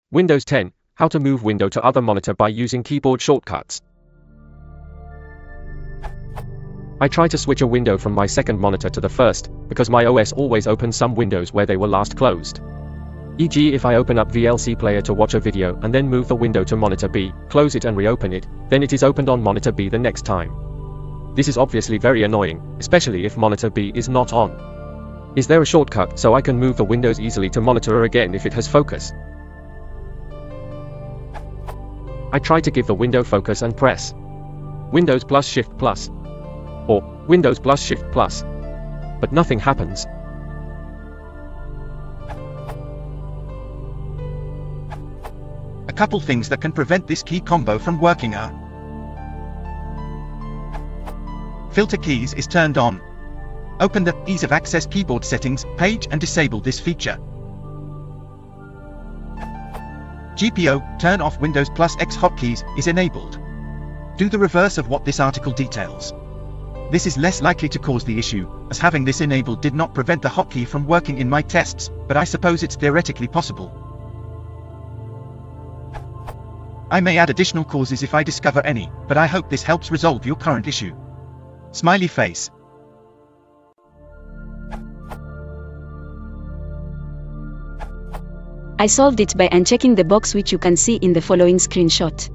Windows 10, how to move window to other monitor by using keyboard shortcuts. I try to switch a window from my second monitor to the first, because my OS always opens some windows where they were last closed. E.g. if I open up VLC Player to watch a video and then move the window to monitor B, close it and reopen it, then it is opened on monitor B the next time. This is obviously very annoying, especially if monitor B is not on. Is there a shortcut so I can move the windows easily to monitor A again if it has focus? I try to give the window focus and press Windows plus Shift plus or Windows plus Shift plus, but nothing happens. A couple things that can prevent this key combo from working are: Filter keys is turned on. Open the Ease of Access keyboard settings page and disable this feature. GPO, turn off Windows plus X hotkeys, is enabled. Do the reverse of what this article details. This is less likely to cause the issue, as having this enabled did not prevent the hotkey from working in my tests, but I suppose it's theoretically possible. I may add additional causes if I discover any, but I hope this helps resolve your current issue. Smiley face. I solved it by unchecking the box which you can see in the following screenshot.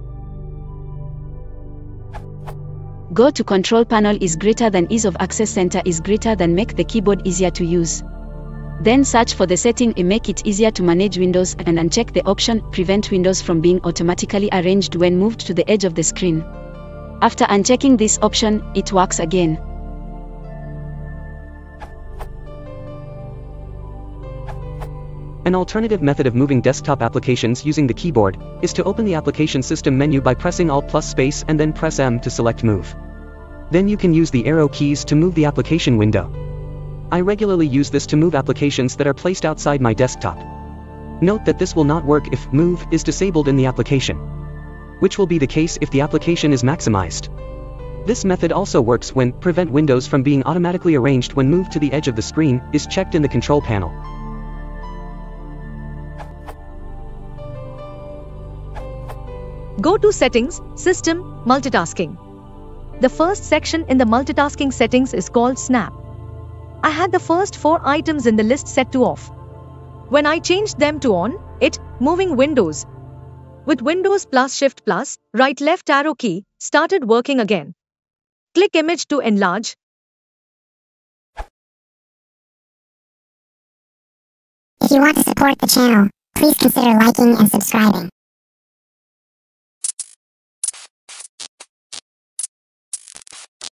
Go to Control Panel is greater than Ease of Access Center is greater than make the keyboard easier to use. Then search for the setting and make it easier to manage windows and uncheck the option Prevent windows from being automatically arranged when moved to the edge of the screen. After unchecking this option, it works again. An alternative method of moving desktop applications using the keyboard is to open the application system menu by pressing Alt plus space and then press M to select Move. Then you can use the arrow keys to move the application window. I regularly use this to move applications that are placed outside my desktop. Note that this will not work if Move is disabled in the application, which will be the case if the application is maximized. This method also works when Prevent windows from being automatically arranged when moved to the edge of the screen is checked in the control panel. Go to Settings, System, Multitasking. The first section in the multitasking settings is called Snap. I had the first 4 items in the list set to off. When I changed them to on, it, moving windows with Windows plus Shift plus, right left arrow key, started working again. Click Image to enlarge. If you want to support the channel, please consider liking and subscribing.